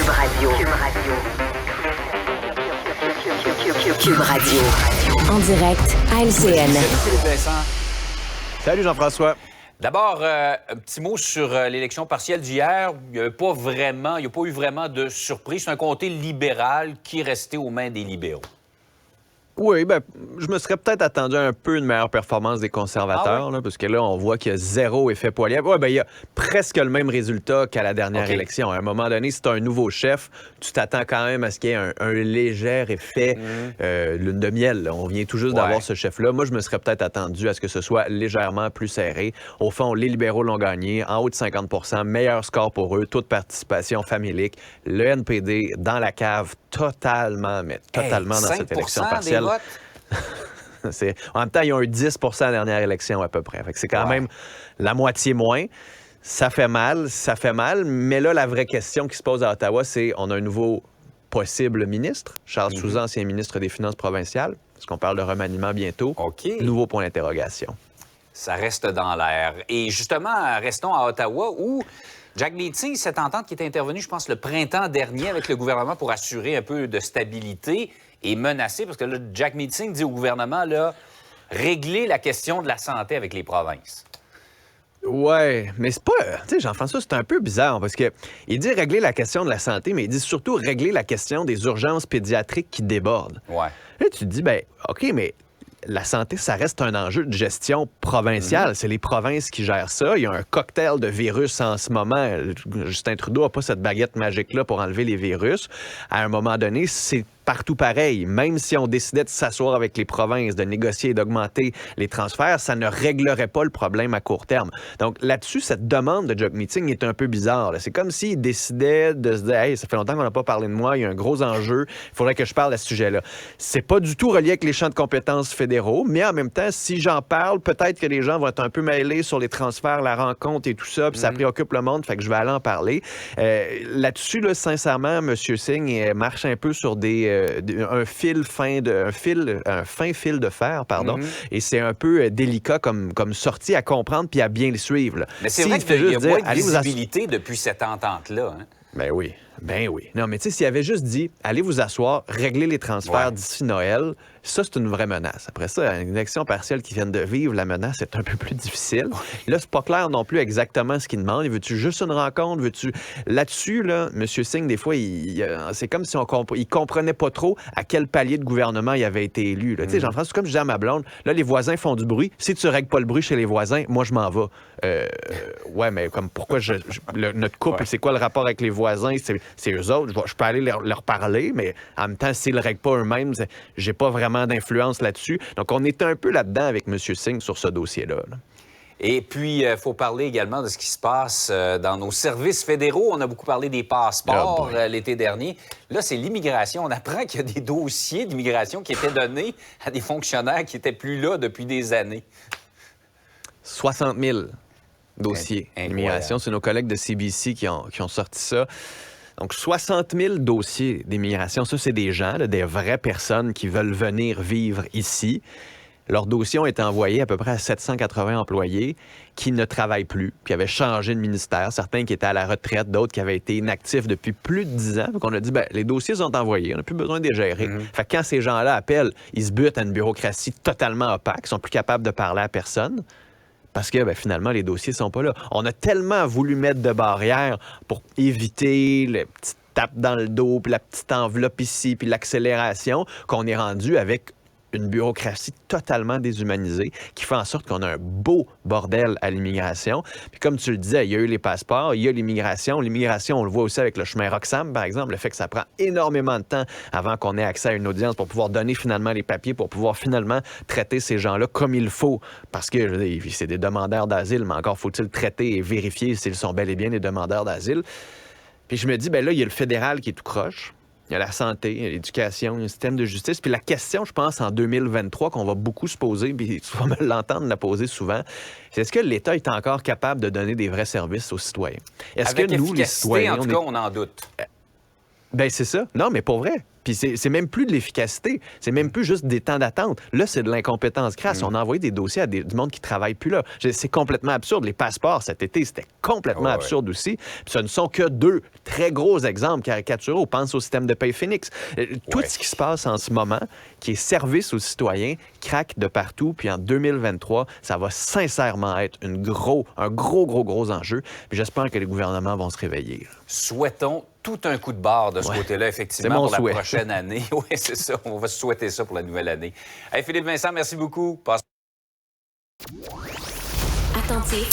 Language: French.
Radio. Cube Radio. En direct à LCN. Salut Philippe Vincent. Salut Jean-François. D'abord, un petit mot sur l'élection partielle d'hier. Il n'y a pas eu vraiment de surprise. C'est un comté libéral qui est resté aux mains des libéraux. Oui, je me serais peut-être attendu à un peu une meilleure performance des conservateurs, là, parce que là, on voit qu'il y a zéro effet poilier. Oui, il y a presque le même résultat qu'à la dernière élection. À un moment donné, si tu as un nouveau chef, tu t'attends quand même à ce qu'il y ait un léger effet lune de miel. Là. On vient tout juste d'avoir ce chef-là. Moi, je me serais peut-être attendu à ce que ce soit légèrement plus serré. Au fond, les libéraux l'ont gagné, en haut de 50 %, meilleur score pour eux, taux de participation familique. Le NPD dans la cave totalement dans cette élection partielle. En même temps, ils ont eu 10 % à la dernière élection à peu près. Fait que c'est quand même la moitié moins. Ça fait mal, mais là, la vraie question qui se pose à Ottawa, c'est on a un nouveau possible ministre, Charles Souza, ancien ministre des Finances provinciales, parce qu'on parle de remaniement bientôt. Nouveau point d'interrogation. Ça reste dans l'air. Et justement, restons à Ottawa où Jack Meeting, cette entente qui est intervenue, je pense, le printemps dernier avec le gouvernement pour assurer un peu de stabilité, est menacée parce que là, Jack Meeting dit au gouvernement, là, régler la question de la santé avec les provinces. Ouais, mais c'est pas... Tu sais, Jean-François, c'est un peu bizarre parce que il dit régler la question de la santé, mais il dit surtout régler la question des urgences pédiatriques qui débordent. Ouais. Là, tu te dis, OK, mais la santé, ça reste un enjeu de gestion provinciale. C'est les provinces qui gèrent ça. Il y a un cocktail de virus en ce moment. Justin Trudeau n'a pas cette baguette magique-là pour enlever les virus. À un moment donné, c'est partout pareil. Même si on décidait de s'asseoir avec les provinces, de négocier et d'augmenter les transferts, ça ne réglerait pas le problème à court terme. Donc là-dessus, cette demande de Jack Meeting est un peu bizarre. C'est comme s'il décidait de se dire « Hey, ça fait longtemps qu'on n'a pas parlé de moi, il y a un gros enjeu, il faudrait que je parle à ce sujet-là. » C'est pas du tout relié avec les champs de compétences fédéraux, mais en même temps, si j'en parle, peut-être que les gens vont être un peu mêlés sur les transferts, la rencontre et tout ça, puis ça préoccupe le monde, fait que je vais aller en parler. Là-dessus, là, sincèrement, M. Singh marche un peu sur un fin fil de fer, et c'est un peu délicat comme sortie à comprendre puis à bien le suivre. Là. Mais c'est vrai qu'il y a moins de visibilité depuis cette entente-là. Hein? Ben oui. Non, mais tu sais, s'il avait juste dit « Allez vous asseoir, régler les transferts d'ici Noël », ça, c'est une vraie menace. Après ça, une élection partielle qui vient de vivre, la menace est un peu plus difficile. Là, c'est pas clair non plus exactement ce qu'il demande. Veux-tu juste une rencontre? Là-dessus, là, M. Singh, des fois, c'est comme si il comprenait pas trop à quel palier de gouvernement il avait été élu. Tu sais, Jean-François, c'est comme je disais à ma blonde, là, les voisins font du bruit. Si tu règles pas le bruit chez les voisins, moi, je m'en vais. Ouais, mais comme pourquoi notre couple, c'est quoi le rapport avec les voisins? C'est eux autres. Je peux aller leur parler, mais en même temps, s'ils ne le règlent pas eux-mêmes, j'ai pas vraiment d'influence là-dessus. Donc, on est un peu là-dedans avec M. Singh sur ce dossier-là. Là. Et puis, il faut parler également de ce qui se passe dans nos services fédéraux. On a beaucoup parlé des passeports l'été dernier. Là, c'est l'immigration. On apprend qu'il y a des dossiers d'immigration qui étaient donnés à des fonctionnaires qui n'étaient plus là depuis des années. 60 000 dossiers d'immigration. C'est nos collègues de CBC qui ont sorti ça. Donc, 60 000 dossiers d'immigration, ça, c'est des gens, là, des vraies personnes qui veulent venir vivre ici. Leur dossier ont été envoyés à peu près à 780 employés qui ne travaillent plus, qui avaient changé de ministère, certains qui étaient à la retraite, d'autres qui avaient été inactifs depuis plus de 10 ans. Donc, on a dit, les dossiers sont envoyés, on n'a plus besoin de les gérer. Fait que quand ces gens-là appellent, ils se butent à une bureaucratie totalement opaque, ils sont plus capables de parler à personne. Parce que finalement, les dossiers sont pas là. On a tellement voulu mettre de barrières pour éviter le petit tape dans le dos, puis la petite enveloppe ici, puis l'accélération, qu'on est rendu avec une bureaucratie totalement déshumanisée qui fait en sorte qu'on a un beau bordel à l'immigration. Puis comme tu le disais, il y a eu les passeports, il y a l'immigration. L'immigration, on le voit aussi avec le chemin Roxham, par exemple, le fait que ça prend énormément de temps avant qu'on ait accès à une audience pour pouvoir donner finalement les papiers, pour pouvoir finalement traiter ces gens-là comme il faut. Parce que c'est des demandeurs d'asile, mais encore faut-il traiter et vérifier s'ils sont bel et bien des demandeurs d'asile. Puis je me dis, là, il y a le fédéral qui est tout croche. Il y a la santé, il y a l'éducation, il y a le système de justice. Puis la question, je pense, en 2023, qu'on va beaucoup se poser, puis tu vas me l'entendre la poser souvent, c'est est-ce que l'État est encore capable de donner des vrais services aux citoyens? Est-ce avec que nous, les citoyens... en tout cas, on en doute. C'est ça. Non, mais pour vrai. Puis c'est même plus de l'efficacité, c'est même plus juste des temps d'attente. Là, c'est de l'incompétence crasse. On a envoyé des dossiers à du monde qui travaille plus là. C'est complètement absurde. Les passeports cet été, c'était complètement absurde aussi. Puis ce ne sont que 2 très gros exemples caricaturaux. On pense au système de paye Phoenix. Tout ce qui se passe en ce moment, qui est service aux citoyens, craque de partout. Puis en 2023, ça va sincèrement être un gros enjeu. Puis j'espère que les gouvernements vont se réveiller. Souhaitons tout un coup de barre de ce côté-là, effectivement, pour souhait. La prochaine année. Oui, c'est ça. On va se souhaiter ça pour la nouvelle année. Hey, Philippe Vincent, merci beaucoup. Attentif,